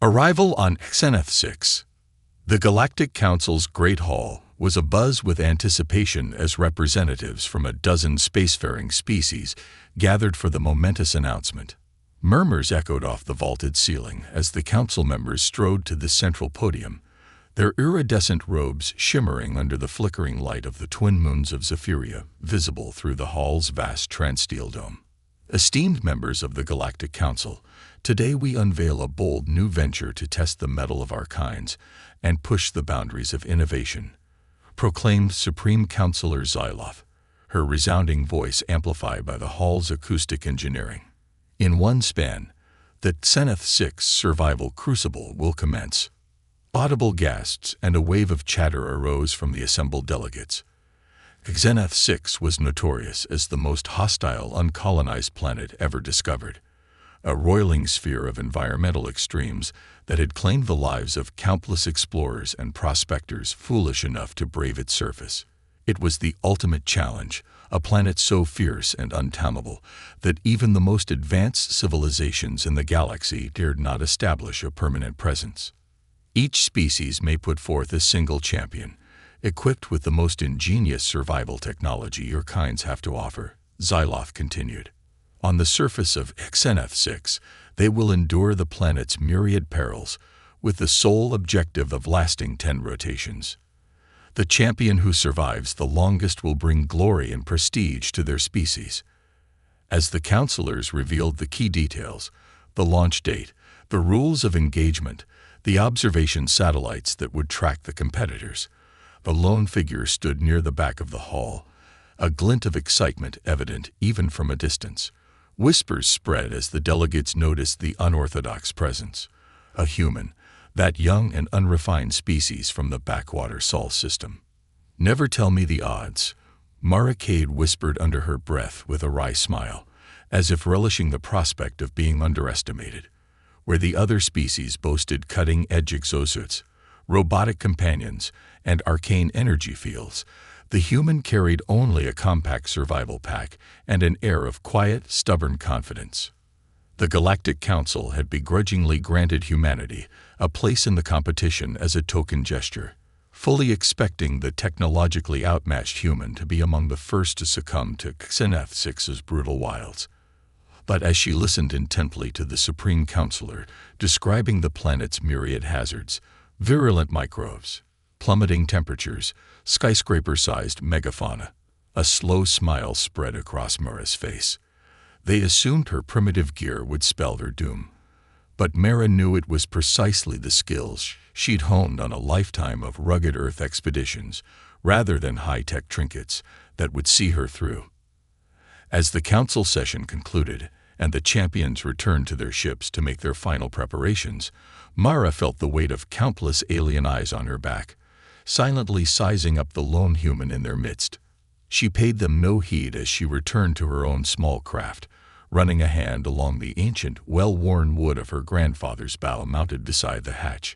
Arrival on Xenith 6. The Galactic Council's Great Hall was abuzz with anticipation as representatives from a dozen spacefaring species gathered for the momentous announcement. Murmurs echoed off the vaulted ceiling as the council members strode to the central podium, their iridescent robes shimmering under the flickering light of the twin moons of Zephyria, visible through the hall's vast transsteel dome. Esteemed members of the Galactic Council, today we unveil a bold new venture to test the mettle of our kinds and push the boundaries of innovation, proclaimed Supreme Counselor Xyloth, her resounding voice amplified by the hall's acoustic engineering. In one span, the Xenith 6 survival crucible will commence. Audible gasps and a wave of chatter arose from the assembled delegates. Xenith 6 was notorious as the most hostile uncolonized planet ever discovered, a roiling sphere of environmental extremes that had claimed the lives of countless explorers and prospectors foolish enough to brave its surface. It was the ultimate challenge, a planet so fierce and untamable that even the most advanced civilizations in the galaxy dared not establish a permanent presence. Each species may put forth a single champion, equipped with the most ingenious survival technology your kinds have to offer, Xyloth continued. On the surface of Xenith 6, they will endure the planet's myriad perils with the sole objective of lasting 10 rotations. The champion who survives the longest will bring glory and prestige to their species. As the counselors revealed the key details, the launch date, the rules of engagement, the observation satellites that would track the competitors, the lone figure stood near the back of the hall, a glint of excitement evident even from a distance. Whispers spread as the delegates noticed the unorthodox presence. A human, that young and unrefined species from the backwater Sol system. "Never tell me the odds," Mara Cade whispered under her breath with a wry smile, as if relishing the prospect of being underestimated. Where the other species boasted cutting-edge exosuits, robotic companions, and arcane energy fields, the human carried only a compact survival pack and an air of quiet, stubborn confidence. The Galactic Council had begrudgingly granted humanity a place in the competition as a token gesture, fully expecting the technologically outmatched human to be among the first to succumb to Xenith 6's brutal wilds. But as she listened intently to the Supreme Counselor describing the planet's myriad hazards, virulent microbes, plummeting temperatures, skyscraper-sized megafauna, a slow smile spread across Mara's face. They assumed her primitive gear would spell their doom. But Mara knew it was precisely the skills she'd honed on a lifetime of rugged Earth expeditions, rather than high-tech trinkets, that would see her through. As the council session concluded, and the champions returned to their ships to make their final preparations, Mara felt the weight of countless alien eyes on her back, silently sizing up the lone human in their midst. She paid them no heed as she returned to her own small craft, running a hand along the ancient, well-worn wood of her grandfather's bow mounted beside the hatch.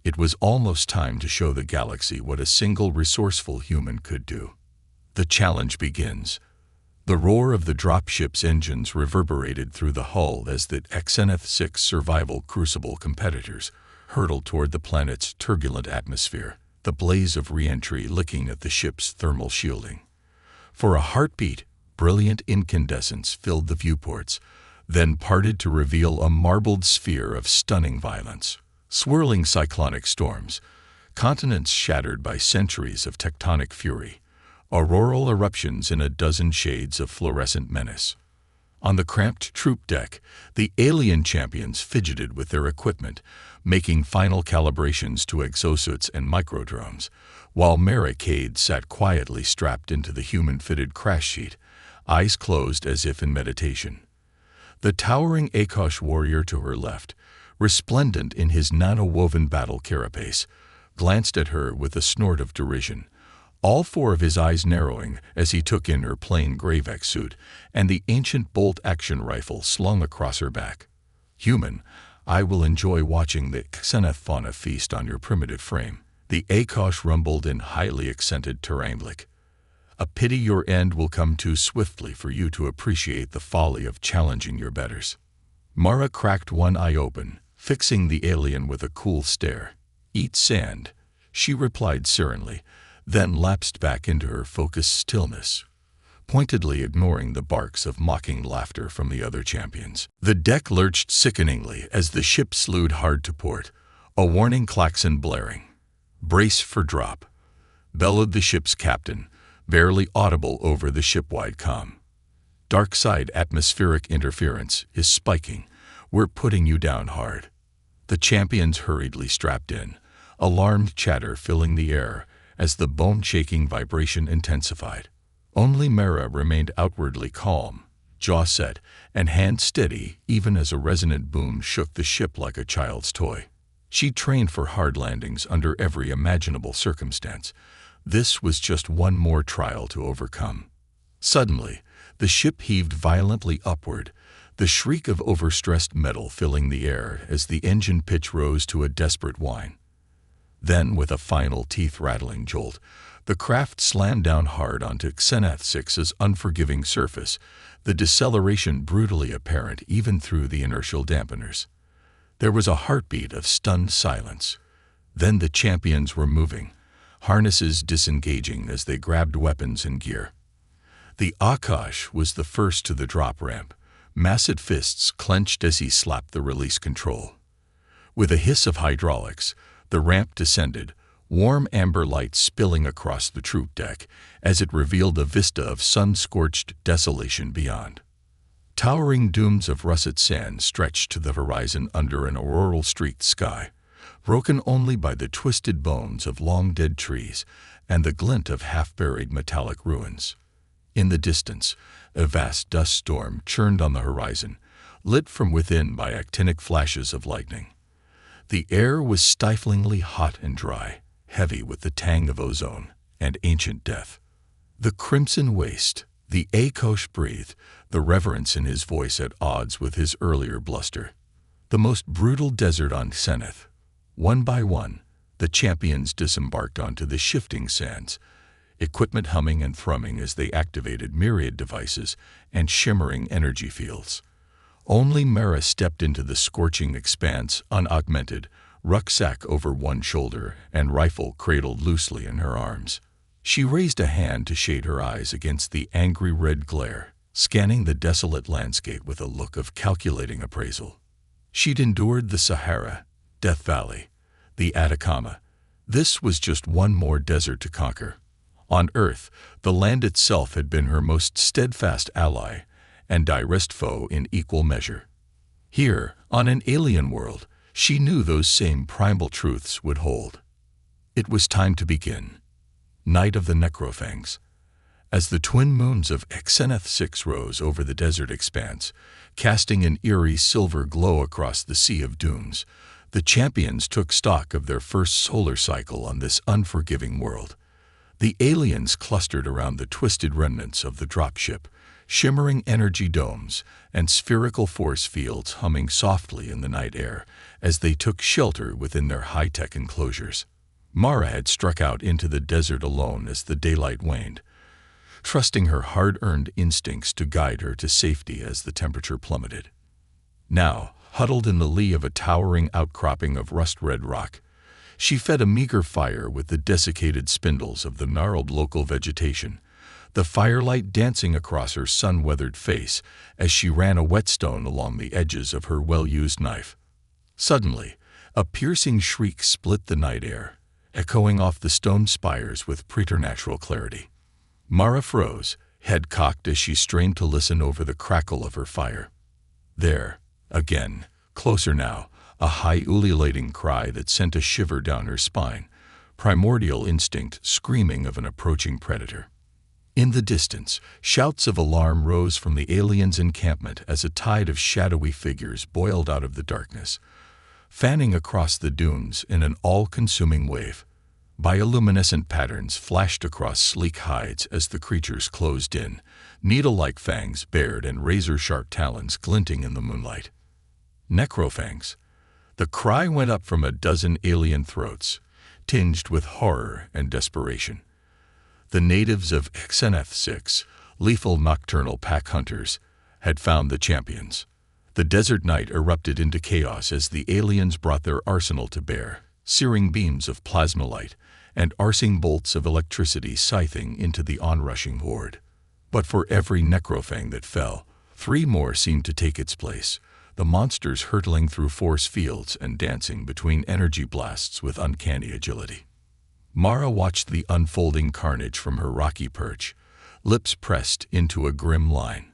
It was almost time to show the galaxy what a single resourceful human could do. The challenge begins. The roar of the dropship's engines reverberated through the hull as the Xenith 6 survival crucible competitors hurtled toward the planet's turbulent atmosphere, the blaze of re-entry licking at the ship's thermal shielding. For a heartbeat, brilliant incandescence filled the viewports, then parted to reveal a marbled sphere of stunning violence. Swirling cyclonic storms, continents shattered by centuries of tectonic fury, auroral eruptions in a dozen shades of fluorescent menace. On the cramped troop deck, the alien champions fidgeted with their equipment, making final calibrations to exosuits and microdrones, while Mara Cade sat quietly strapped into the human-fitted crash sheet, eyes closed as if in meditation. The towering Akosh warrior to her left, resplendent in his nano-woven battle carapace, glanced at her with a snort of derision, all four of his eyes narrowing as he took in her plain Gravex suit and the ancient bolt-action rifle slung across her back. "Human, I will enjoy watching the Xenith fauna feast on your primitive frame," the Akosh rumbled in highly accented Teranglic. "A pity your end will come too swiftly for you to appreciate the folly of challenging your betters." Mara cracked one eye open, fixing the alien with a cool stare. "Eat sand," she replied serenely, then lapsed back into her focused stillness, pointedly ignoring the barks of mocking laughter from the other champions. The deck lurched sickeningly as the ship slewed hard to port, a warning klaxon blaring. "Brace for drop," bellowed the ship's captain, barely audible over the ship-wide comm. "Dark side atmospheric interference is spiking. We're putting you down hard." The champions hurriedly strapped in, alarmed chatter filling the air as the bone-shaking vibration intensified. Only Mara remained outwardly calm, jaw set, and hand steady even as a resonant boom shook the ship like a child's toy. She trained for hard landings under every imaginable circumstance. This was just one more trial to overcome. Suddenly, the ship heaved violently upward, the shriek of overstressed metal filling the air as the engine pitch rose to a desperate whine. Then, with a final teeth-rattling jolt, the craft slammed down hard onto Xeneth 6's unforgiving surface, the deceleration brutally apparent even through the inertial dampeners. There was a heartbeat of stunned silence. Then the champions were moving, harnesses disengaging as they grabbed weapons and gear. The Akash was the first to the drop ramp, massive fists clenched as he slapped the release control. With a hiss of hydraulics, the ramp descended, warm amber light spilling across the troop deck as it revealed a vista of sun-scorched desolation beyond. Towering domes of russet sand stretched to the horizon under an auroral-streaked sky, broken only by the twisted bones of long-dead trees and the glint of half-buried metallic ruins. In the distance, a vast dust storm churned on the horizon, lit from within by actinic flashes of lightning. The air was stiflingly hot and dry, heavy with the tang of ozone and ancient death. "The crimson waste," the Akosh breathed, the reverence in his voice at odds with his earlier bluster. "The most brutal desert on Xeneth." One by one, the champions disembarked onto the shifting sands, equipment humming and thrumming as they activated myriad devices and shimmering energy fields. Only Mara stepped into the scorching expanse unaugmented, rucksack over one shoulder and rifle cradled loosely in her arms. She raised a hand to shade her eyes against the angry red glare, scanning the desolate landscape with a look of calculating appraisal. She'd endured the Sahara, Death Valley, the Atacama. This was just one more desert to conquer. On Earth, the land itself had been her most steadfast ally and direst foe in equal measure. Here, on an alien world, she knew those same primal truths would hold. It was time to begin. Night of the Necrofangs. As the twin moons of Xeneth 6 rose over the desert expanse, casting an eerie silver glow across the Sea of Dooms, the champions took stock of their first solar cycle on this unforgiving world. The aliens clustered around the twisted remnants of the dropship, shimmering energy domes and spherical force fields humming softly in the night air as they took shelter within their high-tech enclosures. Mara had struck out into the desert alone as the daylight waned, trusting her hard-earned instincts to guide her to safety as the temperature plummeted. Now, huddled in the lee of a towering outcropping of rust-red rock, she fed a meager fire with the desiccated spindles of the gnarled local vegetation, the firelight dancing across her sun-weathered face as she ran a whetstone along the edges of her well-used knife. Suddenly, a piercing shriek split the night air, echoing off the stone spires with preternatural clarity. Mara froze, head cocked as she strained to listen over the crackle of her fire. There, again, closer now, a high ululating cry that sent a shiver down her spine, primordial instinct screaming of an approaching predator. In the distance, shouts of alarm rose from the aliens' encampment as a tide of shadowy figures boiled out of the darkness, fanning across the dunes in an all-consuming wave. Bioluminescent patterns flashed across sleek hides as the creatures closed in, needle-like fangs bared and razor-sharp talons glinting in the moonlight. Necrofangs. The cry went up from a dozen alien throats, tinged with horror and desperation. The natives of Xeneth 6, lethal nocturnal pack hunters, had found the champions. The desert night erupted into chaos as the aliens brought their arsenal to bear, searing beams of plasma light and arcing bolts of electricity scything into the onrushing horde. But for every necrofang that fell, 3 more seemed to take its place, the monsters hurtling through force fields and dancing between energy blasts with uncanny agility. Mara watched the unfolding carnage from her rocky perch, lips pressed into a grim line.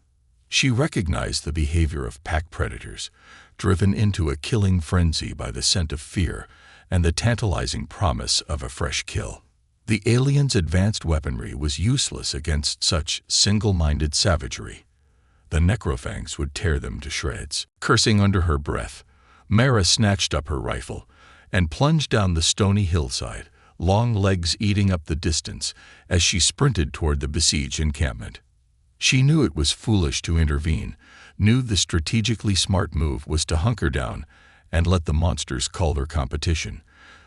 She recognized the behavior of pack predators, driven into a killing frenzy by the scent of fear and the tantalizing promise of a fresh kill. The aliens' advanced weaponry was useless against such single-minded savagery. The necrofangs would tear them to shreds. Cursing under her breath, Mara snatched up her rifle and plunged down the stony hillside, long legs eating up the distance as she sprinted toward the besieged encampment. She knew it was foolish to intervene, knew the strategically smart move was to hunker down and let the monsters cull their competition,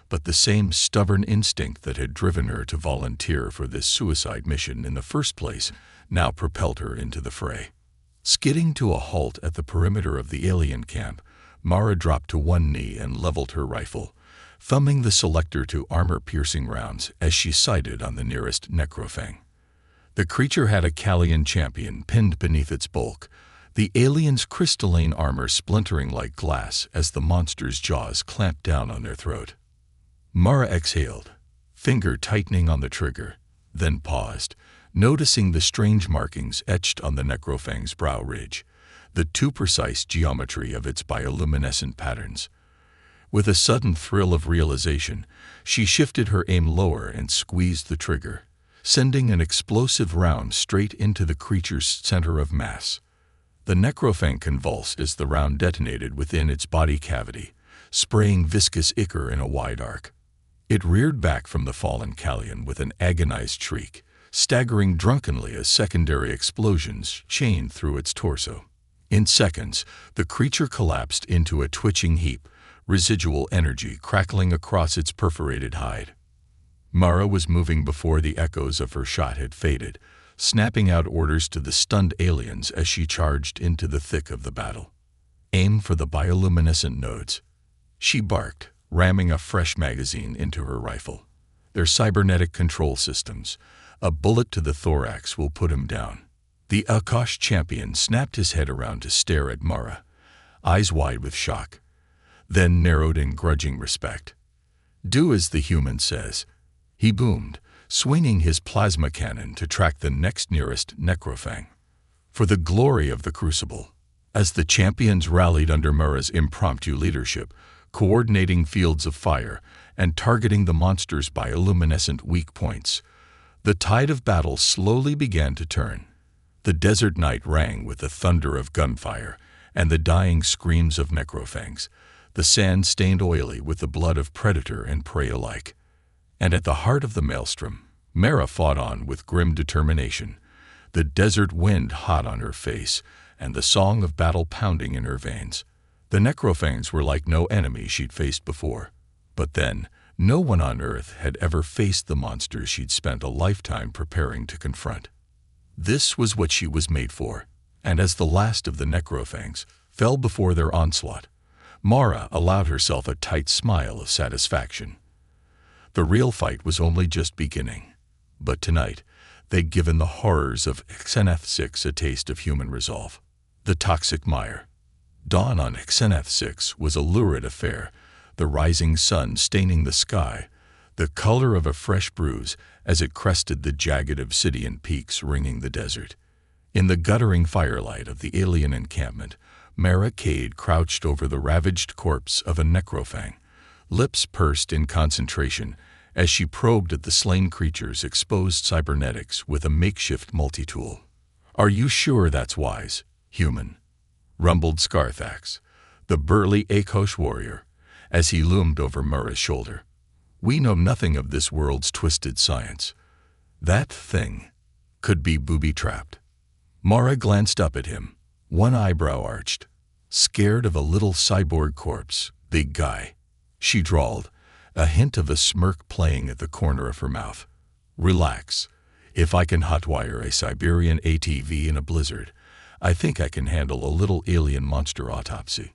but the same stubborn instinct that had driven her to volunteer for this suicide mission in the first place now propelled her into the fray. Skidding to a halt at the perimeter of the alien camp, Mara dropped to one knee and leveled her rifle, thumbing the selector to armor-piercing rounds as she sighted on the nearest necrofang. The creature had a Callian champion pinned beneath its bulk, the alien's crystalline armor splintering like glass as the monster's jaws clamped down on their throat. Mara exhaled, finger tightening on the trigger, then paused, noticing the strange markings etched on the necrofang's brow ridge, the too precise geometry of its bioluminescent patterns. With a sudden thrill of realization, she shifted her aim lower and squeezed the trigger, sending an explosive round straight into the creature's center of mass. The necrofang convulsed as the round detonated within its body cavity, spraying viscous ichor in a wide arc. It reared back from the fallen Callian with an agonized shriek, staggering drunkenly as secondary explosions chained through its torso. In seconds, the creature collapsed into a twitching heap, residual energy crackling across its perforated hide. Mara was moving before the echoes of her shot had faded, snapping out orders to the stunned aliens as she charged into the thick of the battle. Aim for the bioluminescent nodes. She barked, ramming a fresh magazine into her rifle. They're cybernetic control systems. A bullet to the thorax will put him down. The Akash champion snapped his head around to stare at Mara, eyes wide with shock, then narrowed in grudging respect. "Do as the human says," he boomed, swinging his plasma cannon to track the next nearest necrofang. For the glory of the Crucible. As the champions rallied under Mara's impromptu leadership, coordinating fields of fire and targeting the monster's bioluminescent weak points, the tide of battle slowly began to turn. The desert night rang with the thunder of gunfire and the dying screams of necrofangs, the sand stained oily with the blood of predator and prey alike. And at the heart of the maelstrom, Mara fought on with grim determination, the desert wind hot on her face and the song of battle pounding in her veins. The necrofangs were like no enemy she'd faced before. But then, no one on Earth had ever faced the monsters she'd spent a lifetime preparing to confront. This was what she was made for, and as the last of the necrofangs fell before their onslaught, Mara allowed herself a tight smile of satisfaction. The real fight was only just beginning, but tonight they'd given the horrors of Xeneth 6 a taste of human resolve. The toxic mire. Dawn on Xeneth 6 was a lurid affair, the rising sun staining the sky, the color of a fresh bruise as it crested the jagged obsidian peaks ringing the desert. In the guttering firelight of the alien encampment, Mara Cade crouched over the ravaged corpse of a necrofang, lips pursed in concentration as she probed at the slain creature's exposed cybernetics with a makeshift multi-tool. "Are you sure that's wise, human?" rumbled Scarthax, the burly Akosh warrior, as he loomed over Mara's shoulder. "We know nothing of this world's twisted science. That thing could be booby-trapped." Mara glanced up at him, one eyebrow arched. "Scared of a little cyborg corpse, big guy," she drawled, a hint of a smirk playing at the corner of her mouth. "Relax. If I can hotwire a Siberian ATV in a blizzard, I think I can handle a little alien monster autopsy."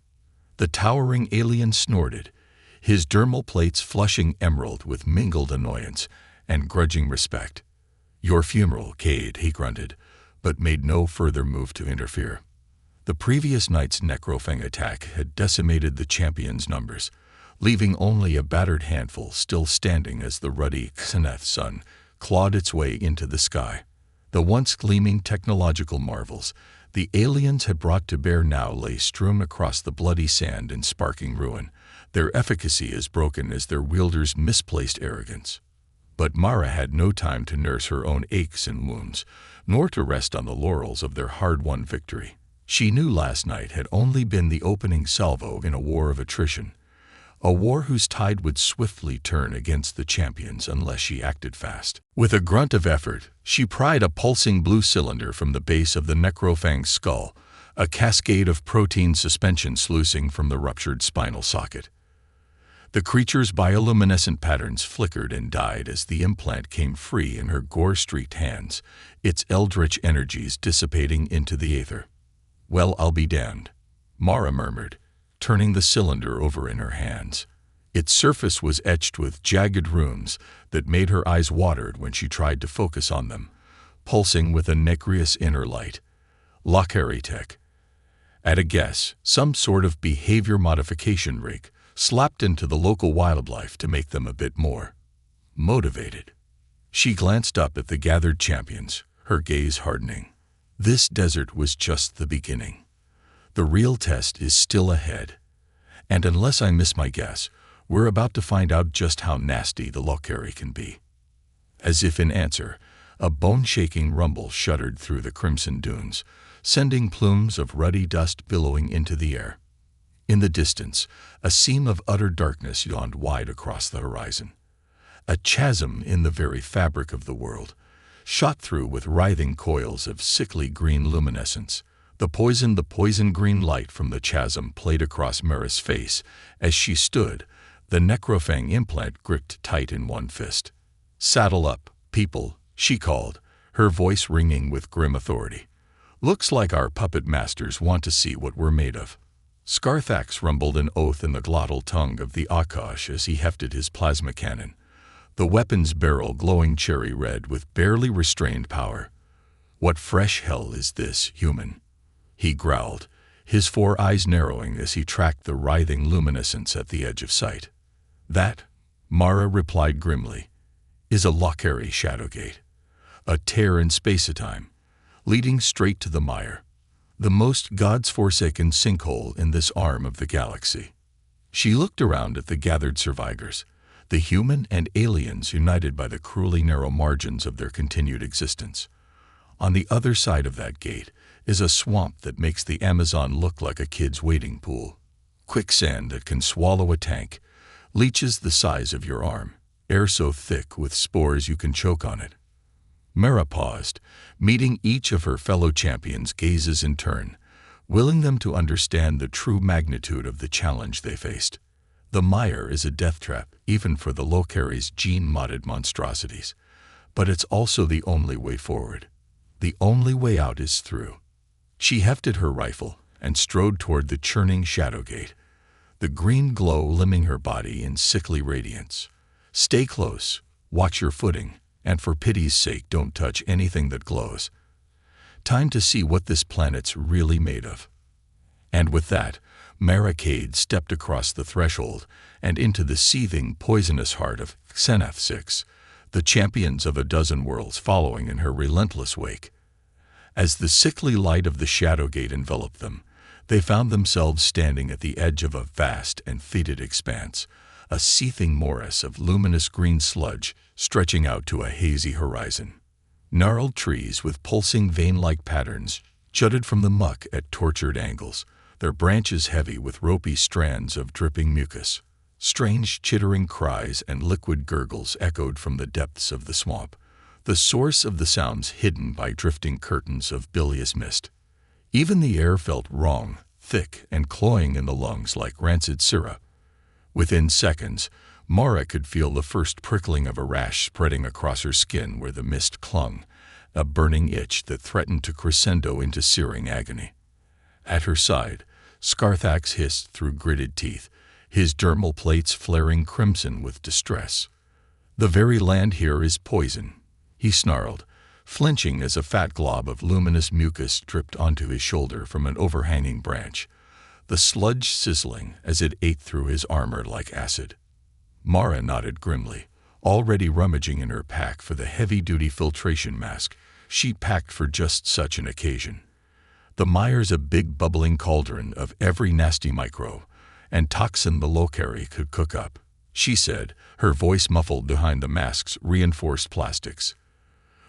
The towering alien snorted, his dermal plates flushing emerald with mingled annoyance and grudging respect. "Your funeral, Cade," he grunted, but made no further move to interfere. The previous night's necrofang attack had decimated the champion's numbers, leaving only a battered handful still standing as the ruddy Xeneth sun clawed its way into the sky. The once gleaming technological marvels the aliens had brought to bear now lay strewn across the bloody sand in sparking ruin, their efficacy as broken as their wielder's misplaced arrogance. But Mara had no time to nurse her own aches and wounds, nor to rest on the laurels of their hard-won victory. She knew last night had only been the opening salvo in a war of attrition, a war whose tide would swiftly turn against the champions unless she acted fast. With a grunt of effort, she pried a pulsing blue cylinder from the base of the necrofang's skull, a cascade of protein suspension sluicing from the ruptured spinal socket. The creature's bioluminescent patterns flickered and died as the implant came free in her gore-streaked hands, its eldritch energies dissipating into the aether. "Well, I'll be damned," Mara murmured, turning the cylinder over in her hands. Its surface was etched with jagged runes that made her eyes watered when she tried to focus on them, pulsing with a nacreous inner light. Galactic. At a guess, some sort of behavior modification rig slapped into the local wildlife to make them a bit more motivated. She glanced up at the gathered champions, her gaze hardening. This desert was just the beginning. The real test is still ahead. And unless I miss my guess, we're about to find out just how nasty the Lokari can be. As if in answer, a bone-shaking rumble shuddered through the crimson dunes, sending plumes of ruddy dust billowing into the air. In the distance, a seam of utter darkness yawned wide across the horizon. A chasm in the very fabric of the world, shot through with writhing coils of sickly green luminescence. The poison green light from the chasm played across Mara's face as she stood, the necrofang implant gripped tight in one fist. "Saddle up, people," she called, her voice ringing with grim authority. "Looks like our puppet masters want to see what we're made of." Scarthax rumbled an oath in the glottal tongue of the Akash as he hefted his plasma cannon, the weapon's barrel glowing cherry red with barely restrained power. "What fresh hell is this, human?" he growled, his four eyes narrowing as he tracked the writhing luminescence at the edge of sight. "That," Mara replied grimly, "is a Lokari Shadowgate, a tear in space-time, leading straight to the mire, the most gods-forsaken sinkhole in this arm of the galaxy." She looked around at the gathered survivors, the human and aliens united by the cruelly narrow margins of their continued existence. On the other side of that gate is a swamp that makes the Amazon look like a kid's wading pool. Quicksand that can swallow a tank, leeches the size of your arm, air so thick with spores you can choke on it. Mara paused, meeting each of her fellow champions' gazes in turn, willing them to understand the true magnitude of the challenge they faced. The mire is a death trap, even for the Lokari's gene-modded monstrosities, but it's also the only way forward. The only way out is through. She hefted her rifle and strode toward the churning Shadowgate, the green glow limning her body in sickly radiance. "Stay close, watch your footing, and for pity's sake don't touch anything that glows. Time to see what this planet's really made of." And with that, Mara Cade stepped across the threshold and into the seething, poisonous heart of Xeneth 6, the champions of a dozen worlds following in her relentless wake. As the sickly light of the Shadowgate enveloped them, they found themselves standing at the edge of a vast and fetid expanse, a seething morass of luminous green sludge stretching out to a hazy horizon. Gnarled trees with pulsing vein-like patterns jutted from the muck at tortured angles, their branches heavy with ropey strands of dripping mucus. Strange chittering cries and liquid gurgles echoed from the depths of the swamp, the source of the sounds hidden by drifting curtains of bilious mist. Even the air felt wrong, thick and cloying in the lungs like rancid syrup. Within seconds, Mara could feel the first prickling of a rash spreading across her skin where the mist clung, a burning itch that threatened to crescendo into searing agony. At her side, Scarthax hissed through gritted teeth, his dermal plates flaring crimson with distress. "The very land here is poison," he snarled, flinching as a fat glob of luminous mucus dripped onto his shoulder from an overhanging branch, the sludge sizzling as it ate through his armor like acid. Mara nodded grimly, already rummaging in her pack for the heavy-duty filtration mask she'd packed for just such an occasion. The Mire's a big bubbling cauldron of every nasty microbe and toxin the Locari could cook up, she said, her voice muffled behind the mask's reinforced plastics.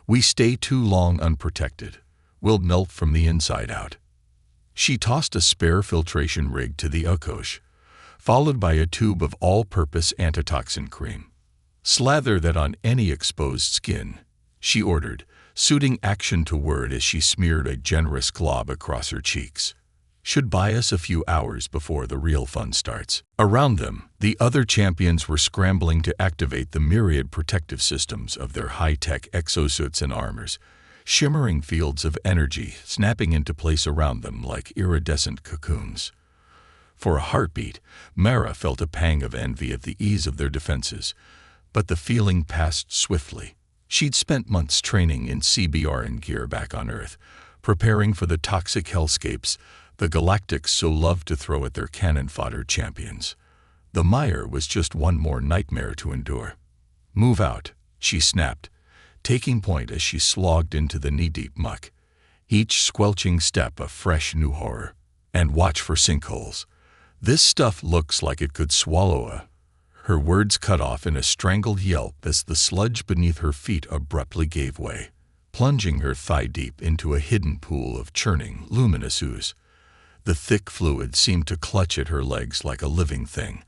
"We stay too long unprotected. We'll melt from the inside out." She tossed a spare filtration rig to the Okosh, followed by a tube of all-purpose antitoxin cream. "Slather that on any exposed skin," she ordered, suiting action to word as she smeared a generous glob across her cheeks. "Should buy us a few hours before the real fun starts." Around them, the other champions were scrambling to activate the myriad protective systems of their high-tech exosuits and armors, shimmering fields of energy snapping into place around them like iridescent cocoons. For a heartbeat, Mara felt a pang of envy at the ease of their defenses, but the feeling passed swiftly. She'd spent months training in CBRN gear back on Earth, preparing for the toxic hellscapes the Galactics so loved to throw at their cannon fodder champions. The mire was just one more nightmare to endure. "Move out," she snapped, taking point as she slogged into the knee-deep muck, each squelching step a fresh new horror. "And watch for sinkholes. This stuff looks like it could swallow a—" Her words cut off in a strangled yelp as the sludge beneath her feet abruptly gave way, plunging her thigh-deep into a hidden pool of churning, luminous ooze. The thick fluid seemed to clutch at her legs like a living thing,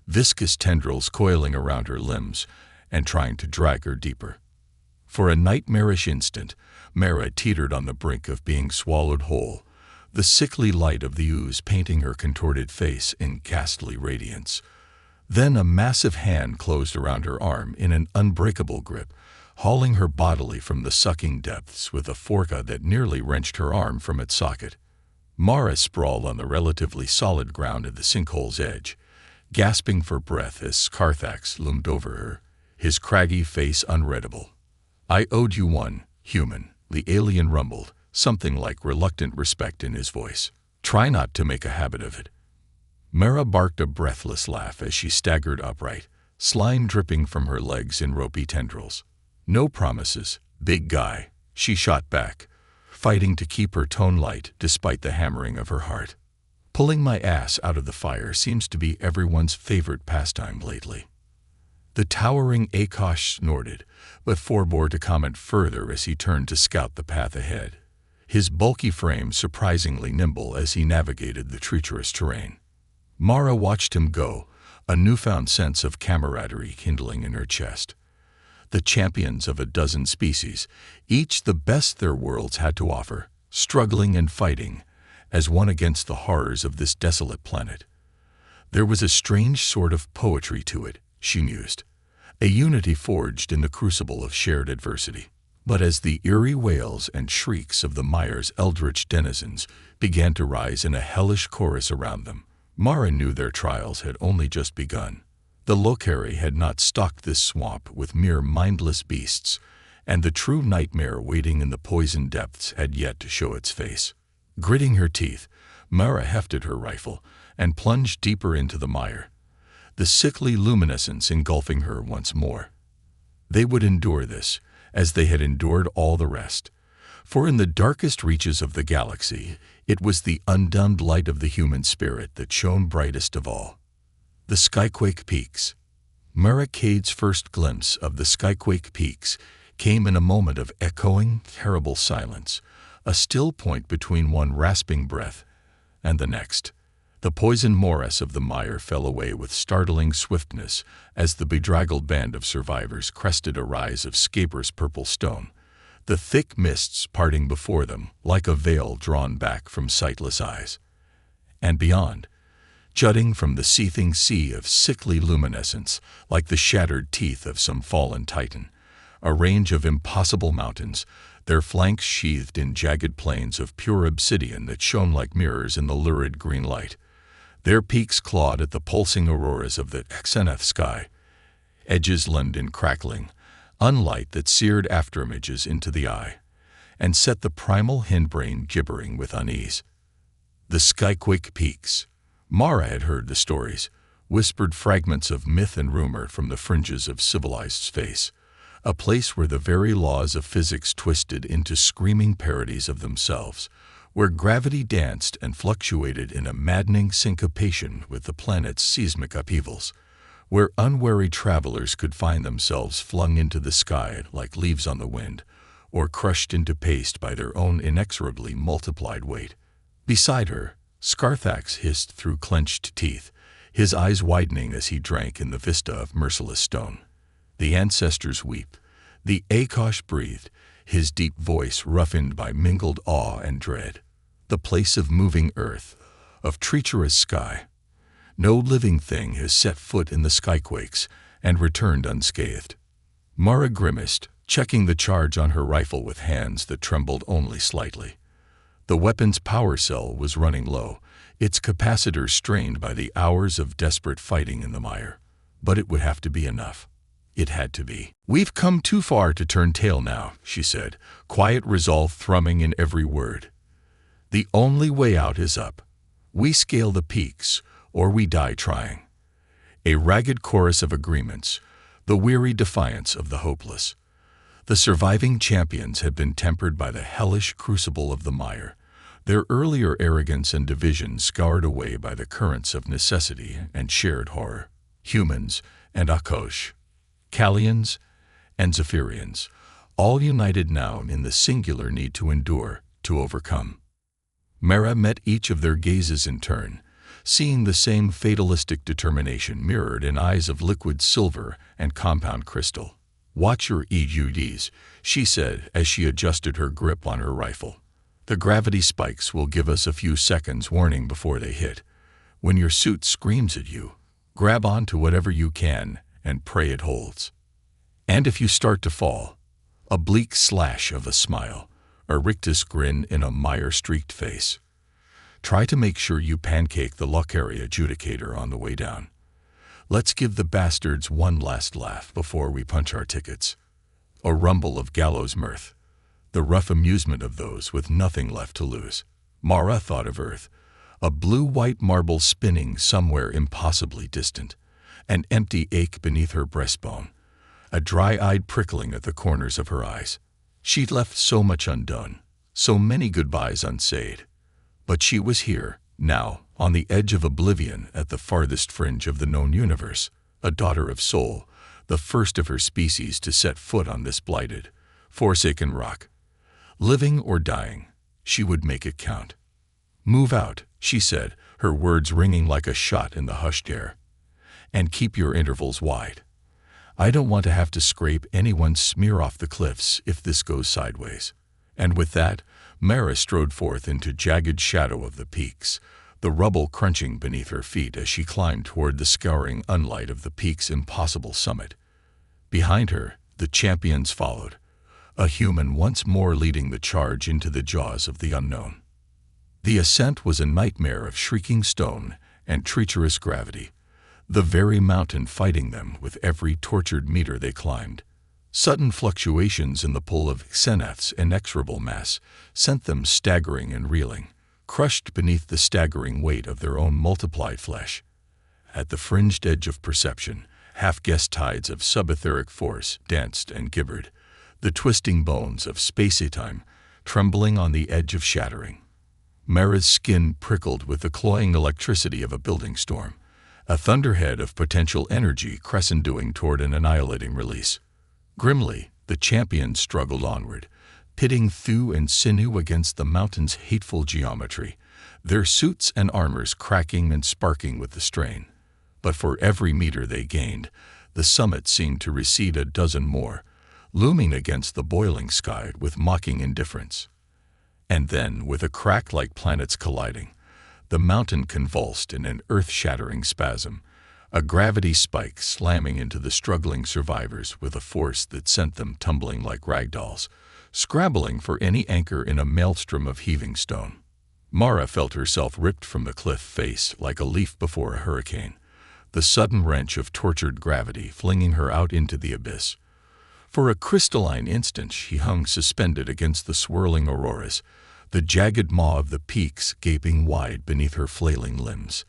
viscous tendrils coiling around her limbs and trying to drag her deeper. For a nightmarish instant, Mara teetered on the brink of being swallowed whole, the sickly light of the ooze painting her contorted face in ghastly radiance. Then a massive hand closed around her arm in an unbreakable grip, hauling her bodily from the sucking depths with a forca that nearly wrenched her arm from its socket. Mara sprawled on the relatively solid ground at the sinkhole's edge, gasping for breath as Scarthax loomed over her, his craggy face unreadable. "I owed you one, human," the alien rumbled, something like reluctant respect in his voice. "Try not to make a habit of it." Mara barked a breathless laugh as she staggered upright, slime dripping from her legs in ropey tendrils. "No promises, big guy," she shot back, fighting to keep her tone light despite the hammering of her heart. "Pulling my ass out of the fire seems to be everyone's favorite pastime lately." The towering Akash snorted, but forbore to comment further as he turned to scout the path ahead, his bulky frame surprisingly nimble as he navigated the treacherous terrain. Mara watched him go, a newfound sense of camaraderie kindling in her chest. The champions of a dozen species, each the best their worlds had to offer, struggling and fighting, as one against the horrors of this desolate planet. There was a strange sort of poetry to it, she mused, a unity forged in the crucible of shared adversity. But as the eerie wails and shrieks of the mire's eldritch denizens began to rise in a hellish chorus around them, Mara knew their trials had only just begun. The Locari had not stocked this swamp with mere mindless beasts, and the true nightmare waiting in the poison depths had yet to show its face. Gritting her teeth, Mara hefted her rifle and plunged deeper into the mire, the sickly luminescence engulfing her once more. They would endure this, as they had endured all the rest, for in the darkest reaches of the galaxy, it was the undumbed light of the human spirit that shone brightest of all. The Skyquake Peaks. Mara Cade's first glimpse of the Skyquake Peaks came in a moment of echoing, terrible silence, a still point between one rasping breath and the next. The poison morass of the mire fell away with startling swiftness as the bedraggled band of survivors crested a rise of scabrous purple stone, the thick mists parting before them like a veil drawn back from sightless eyes. And beyond, jutting from the seething sea of sickly luminescence like the shattered teeth of some fallen titan, a range of impossible mountains, their flanks sheathed in jagged planes of pure obsidian that shone like mirrors in the lurid green light. Their peaks clawed at the pulsing auroras of the zenith sky, edges limned in crackling, unlight that seared afterimages into the eye, and set the primal hindbrain gibbering with unease. The skyquake peaks. Mara had heard the stories, whispered fragments of myth and rumor from the fringes of civilized space, a place where the very laws of physics twisted into screaming parodies of themselves, where gravity danced and fluctuated in a maddening syncopation with the planet's seismic upheavals, where unwary travelers could find themselves flung into the sky like leaves on the wind, or crushed into paste by their own inexorably multiplied weight. Beside her, Scarthax hissed through clenched teeth, his eyes widening as he drank in the vista of merciless stone. The ancestors weep. The Akash breathed, his deep voice roughened by mingled awe and dread. The place of moving earth, of treacherous sky. No living thing has set foot in the skyquakes and returned unscathed. Mara grimaced, checking the charge on her rifle with hands that trembled only slightly. The weapon's power cell was running low, its capacitor strained by the hours of desperate fighting in the mire. But it would have to be enough. It had to be. "We've come too far to turn tail now," she said, quiet resolve thrumming in every word. "The only way out is up. We scale the peaks, or we die trying." A ragged chorus of agreements, the weary defiance of the hopeless. The surviving champions had been tempered by the hellish crucible of the mire, their earlier arrogance and division scoured away by the currents of necessity and shared horror. Humans and Akosh, Kallians and Zephyrians, all united now in the singular need to endure, to overcome. Mara met each of their gazes in turn, seeing the same fatalistic determination mirrored in eyes of liquid silver and compound crystal. "Watch your EUDs," she said as she adjusted her grip on her rifle. "The gravity spikes will give us a few seconds warning before they hit. When your suit screams at you, grab onto whatever you can and pray it holds. And if you start to fall," a bleak slash of a smile, a rictus grin in a mire-streaked face, "try to make sure you pancake the Luckari adjudicator on the way down. Let's give the bastards one last laugh before we punch our tickets." A rumble of gallows mirth, the rough amusement of those with nothing left to lose. Mara thought of Earth, a blue-white marble spinning somewhere impossibly distant, an empty ache beneath her breastbone, a dry-eyed prickling at the corners of her eyes. She'd left so much undone, so many goodbyes unsaid. But she was here, now, on the edge of oblivion at the farthest fringe of the known universe, a daughter of Sol, the first of her species to set foot on this blighted, forsaken rock. Living or dying, she would make it count. "Move out," she said, her words ringing like a shot in the hushed air. "And keep your intervals wide. I don't want to have to scrape anyone's smear off the cliffs if this goes sideways." And with that, Mara strode forth into jagged shadow of the peaks, the rubble crunching beneath her feet as she climbed toward the scouring unlight of the peak's impossible summit. Behind her, the champions followed, a human once more leading the charge into the jaws of the unknown. The ascent was a nightmare of shrieking stone and treacherous gravity, the very mountain fighting them with every tortured meter they climbed. Sudden fluctuations in the pull of Xeneth's inexorable mass sent them staggering and reeling, crushed beneath the staggering weight of their own multiplied flesh. At the fringed edge of perception, half-guessed tides of subetheric force danced and gibbered, the twisting bones of space-time trembling on the edge of shattering. Mara's skin prickled with the cloying electricity of a building storm, a thunderhead of potential energy crescendoing toward an annihilating release. Grimly, the champions struggled onward, pitting thew and sinew against the mountain's hateful geometry, their suits and armors cracking and sparking with the strain. But for every meter they gained, the summit seemed to recede a dozen more, looming against the boiling sky with mocking indifference. And then, with a crack like planets colliding, the mountain convulsed in an earth-shattering spasm, a gravity spike slamming into the struggling survivors with a force that sent them tumbling like ragdolls, scrabbling for any anchor in a maelstrom of heaving stone. Mara felt herself ripped from the cliff face like a leaf before a hurricane, the sudden wrench of tortured gravity flinging her out into the abyss. For a crystalline instant she hung suspended against the swirling auroras, the jagged maw of the peaks gaping wide beneath her flailing limbs.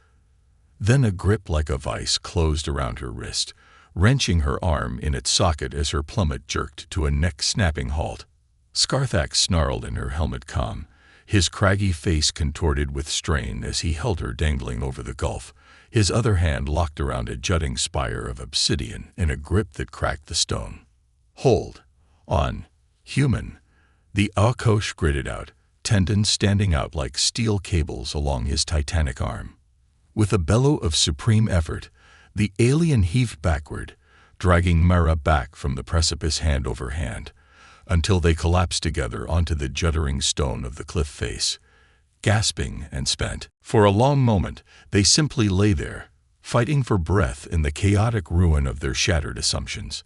Then a grip like a vice closed around her wrist, wrenching her arm in its socket as her plummet jerked to a neck-snapping halt. Scarthax snarled in her helmet comm, his craggy face contorted with strain as he held her dangling over the gulf, his other hand locked around a jutting spire of obsidian in a grip that cracked the stone. "Hold on, human," the Akosh gritted out, tendons standing out like steel cables along his titanic arm. With a bellow of supreme effort, the alien heaved backward, dragging Mara back from the precipice hand over hand, until they collapsed together onto the juddering stone of the cliff face. Gasping and spent, for a long moment, they simply lay there, fighting for breath in the chaotic ruin of their shattered assumptions.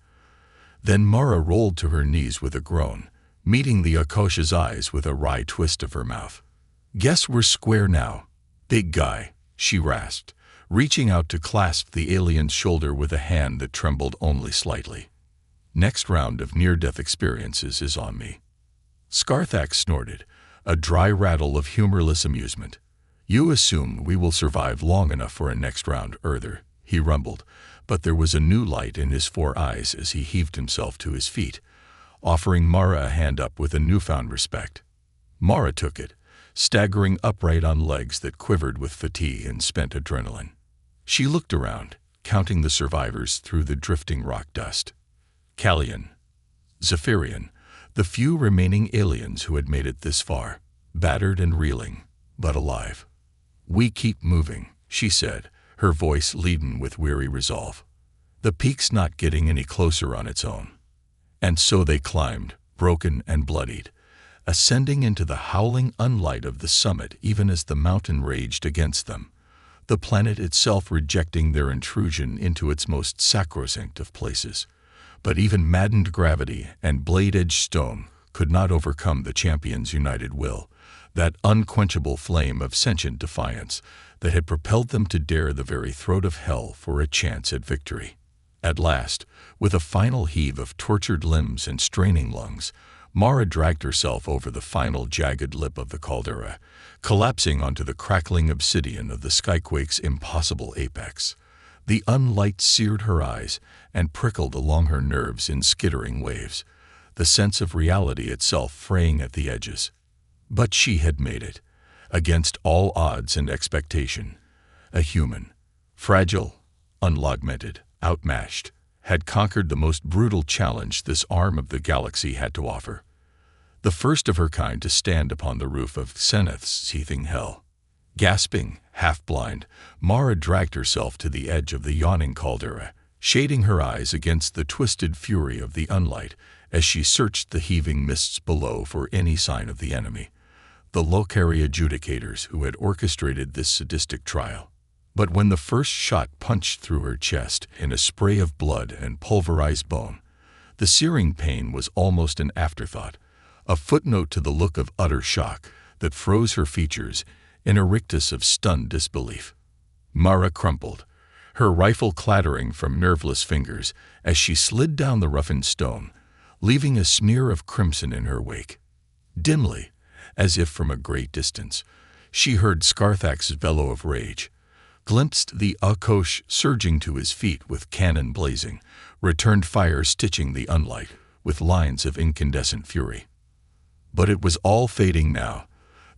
Then Mara rolled to her knees with a groan, meeting the Akosha's eyes with a wry twist of her mouth. "Guess we're square now, big guy," she rasped, reaching out to clasp the alien's shoulder with a hand that trembled only slightly. "Next round of near-death experiences is on me." Scarthax snorted, a dry rattle of humorless amusement. "You assume we will survive long enough for a next round, Earther," he rumbled, but there was a new light in his 4 eyes as he heaved himself to his feet, offering Mara a hand up with a newfound respect. Mara took it, staggering upright on legs that quivered with fatigue and spent adrenaline. She looked around, counting the survivors through the drifting rock dust. Callian, Zephyrian, the few remaining aliens who had made it this far, battered and reeling, but alive. "We keep moving," she said, her voice leaden with weary resolve. "The peak's not getting any closer on its own." And so they climbed, broken and bloodied, ascending into the howling unlight of the summit even as the mountain raged against them, the planet itself rejecting their intrusion into its most sacrosanct of places. But even maddened gravity and blade-edged stone could not overcome the champions' united will, that unquenchable flame of sentient defiance that had propelled them to dare the very throat of hell for a chance at victory. At last, with a final heave of tortured limbs and straining lungs, Mara dragged herself over the final jagged lip of the caldera, collapsing onto the crackling obsidian of the skyquake's impossible apex. The unlight seared her eyes and prickled along her nerves in skittering waves, the sense of reality itself fraying at the edges. But she had made it, against all odds and expectation. A human, fragile, unaugmented, outmatched, had conquered the most brutal challenge this arm of the galaxy had to offer. The first of her kind to stand upon the roof of Zenith's seething hell. Gasping, half-blind, Mara dragged herself to the edge of the yawning caldera, shading her eyes against the twisted fury of the unlight as she searched the heaving mists below for any sign of the enemy, the Locari adjudicators who had orchestrated this sadistic trial. But when the first shot punched through her chest in a spray of blood and pulverized bone, the searing pain was almost an afterthought, a footnote to the look of utter shock that froze her features in a rictus of stunned disbelief. Mara crumpled, her rifle clattering from nerveless fingers as she slid down the roughened stone, leaving a smear of crimson in her wake. Dimly, as if from a great distance, she heard Scarthax's bellow of rage, glimpsed the Akosh surging to his feet with cannon blazing, returned fire stitching the unlight with lines of incandescent fury. But it was all fading now,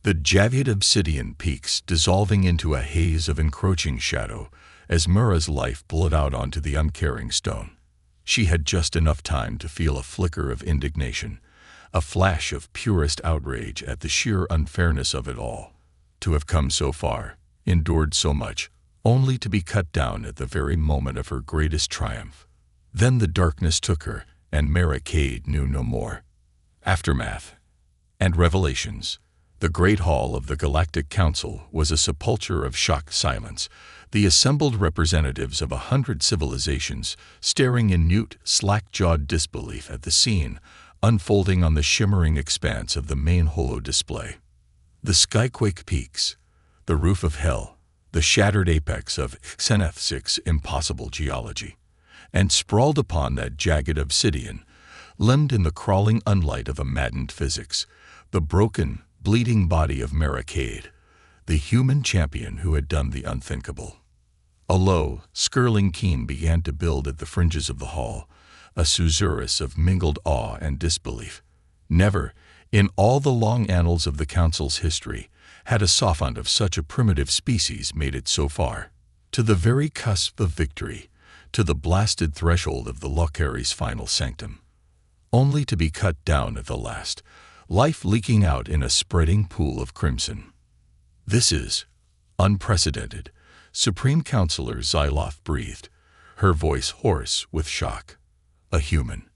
the jagged obsidian peaks dissolving into a haze of encroaching shadow as Mura's life bled out onto the uncaring stone. She had just enough time to feel a flicker of indignation, a flash of purest outrage at the sheer unfairness of it all. To have come so far, endured so much, only to be cut down at the very moment of her greatest triumph. Then the darkness took her, and Mara Cade knew no more. Aftermath and revelations. The great hall of the Galactic Council was a sepulchre of shocked silence, the assembled representatives of 100 civilizations staring in mute, slack-jawed disbelief at the scene unfolding on the shimmering expanse of the main holo display. The skyquake peaks, the roof of hell, the shattered apex of HFY impossible geology, and sprawled upon that jagged obsidian, limned in the crawling unlight of a maddened physics, the broken, bleeding body of Maracade, the human champion who had done the unthinkable. A low, skirling keen began to build at the fringes of the hall, a susurrus of mingled awe and disbelief. Never, in all the long annals of the Council's history, had a sophont of such a primitive species made it so far, to the very cusp of victory, to the blasted threshold of the Locary's final sanctum, only to be cut down at the last, life leaking out in a spreading pool of crimson. This is unprecedented, Supreme Counselor Xyloth breathed, her voice hoarse with shock. A human.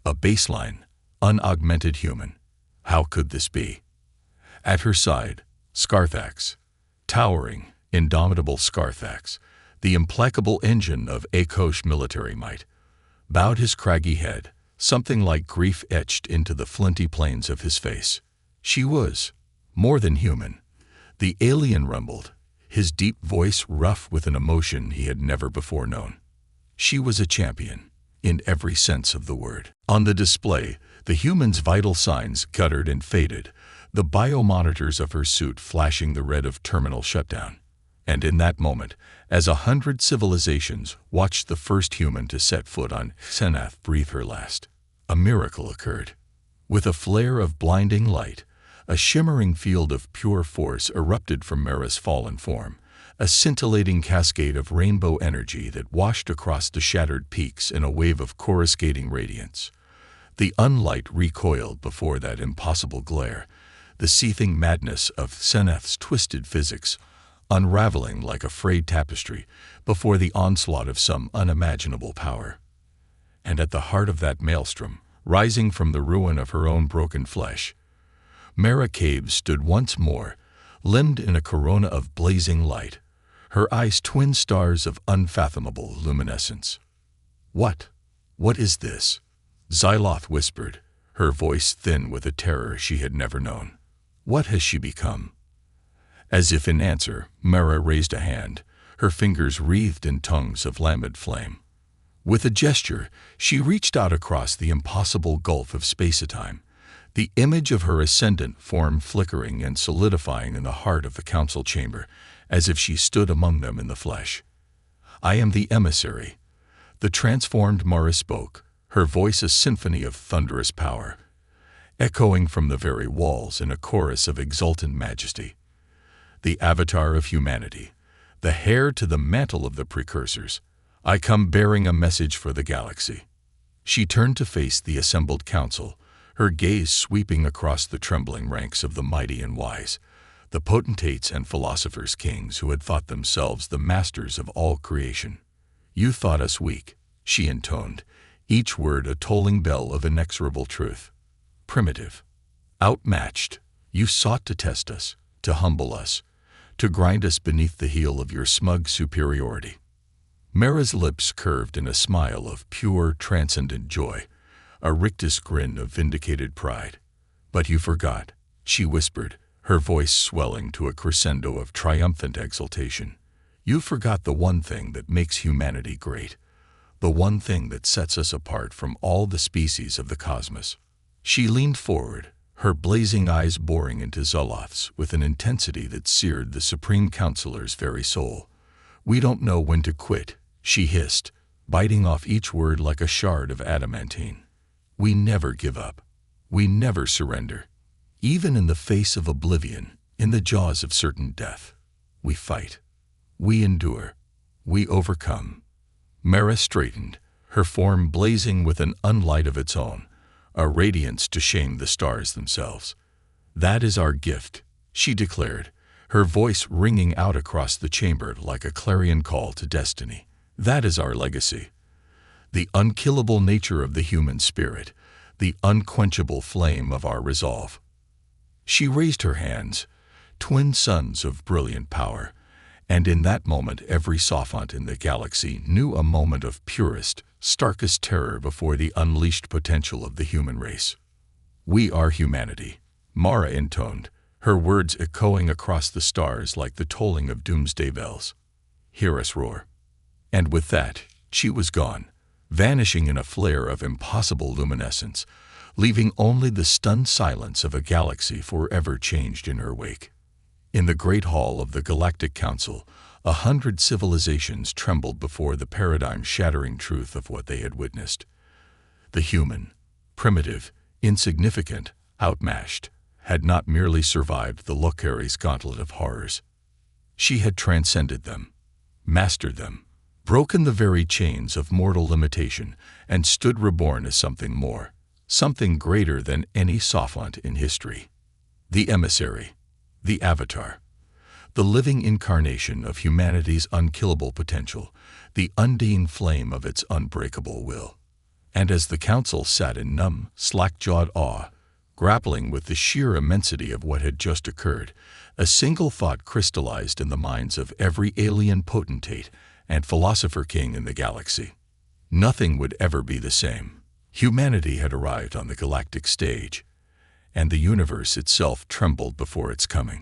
A baseline, unaugmented human. How could this be? At her side, Scarthax. Towering, indomitable Scarthax, the implacable engine of Akosh military might, bowed his craggy head, something like grief etched into the flinty planes of his face. She was more than human. The alien rumbled, his deep voice rough with an emotion he had never before known. She was a champion, in every sense of the word. On the display, the human's vital signs guttered and faded, the biomonitors of her suit flashing the red of terminal shutdown. And in that moment, as 100 civilizations watched the first human to set foot on Xenath breathe her last, a miracle occurred. With a flare of blinding light, a shimmering field of pure force erupted from Mara's fallen form, a scintillating cascade of rainbow energy that washed across the shattered peaks in a wave of coruscating radiance. The unlight recoiled before that impossible glare, the seething madness of Xenath's twisted physics, unraveling like a frayed tapestry before the onslaught of some unimaginable power. And at the heart of that maelstrom, rising from the ruin of her own broken flesh, Mara Cabe stood once more, limned in a corona of blazing light, her eyes twin stars of unfathomable luminescence. What is this?" Xyloth whispered, her voice thin with a terror she had never known. "What has she become?" As if in answer, Mara raised a hand, her fingers wreathed in tongues of lambent flame. With a gesture, she reached out across the impossible gulf of space-time, the image of her ascendant form flickering and solidifying in the heart of the council chamber, as if she stood among them in the flesh. "I am the emissary." The transformed Mara spoke, her voice a symphony of thunderous power, echoing from the very walls in a chorus of exultant majesty. "The avatar of humanity, the heir to the mantle of the precursors, I come bearing a message for the galaxy." She turned to face the assembled council, her gaze sweeping across the trembling ranks of the mighty and wise, the potentates and philosophers' kings who had thought themselves the masters of all creation. "You thought us weak," she intoned, each word a tolling bell of inexorable truth. "Primitive. Outmatched. You sought to test us, to humble us, to grind us beneath the heel of your smug superiority." Mara's lips curved in a smile of pure, transcendent joy, a rictus grin of vindicated pride. "But you forgot," she whispered, her voice swelling to a crescendo of triumphant exultation. "You forgot the one thing that makes humanity great, the one thing that sets us apart from all the species of the cosmos." She leaned forward, her blazing eyes boring into Xyloth's with an intensity that seared the Supreme Counselor's very soul. "We don't know when to quit," she hissed, biting off each word like a shard of adamantine. "We never give up. We never surrender. Even in the face of oblivion, in the jaws of certain death, we fight. We endure. We overcome." Mara straightened, her form blazing with an unlight of its own, a radiance to shame the stars themselves. "That is our gift," she declared, her voice ringing out across the chamber like a clarion call to destiny. "That is our legacy. The unkillable nature of the human spirit, the unquenchable flame of our resolve." She raised her hands, twin suns of brilliant power, and in that moment every sophont in the galaxy knew a moment of purest, starkest terror before the unleashed potential of the human race. "We are humanity," Mara intoned, her words echoing across the stars like the tolling of doomsday bells. "Hear us roar." And with that, she was gone, vanishing in a flare of impossible luminescence, leaving only the stunned silence of a galaxy forever changed in her wake. In the great hall of the Galactic Council, 100 civilizations trembled before the paradigm-shattering truth of what they had witnessed. The human, primitive, insignificant, outmatched, had not merely survived the Lokari's gauntlet of horrors. She had transcended them, mastered them, broken the very chains of mortal limitation, and stood reborn as something more, something greater than any Sophont in history. The emissary, the avatar, the living incarnation of humanity's unkillable potential, the undying flame of its unbreakable will. And as the council sat in numb, slack-jawed awe, grappling with the sheer immensity of what had just occurred, a single thought crystallized in the minds of every alien potentate and philosopher king in the galaxy. Nothing would ever be the same. Humanity had arrived on the galactic stage, and the universe itself trembled before its coming.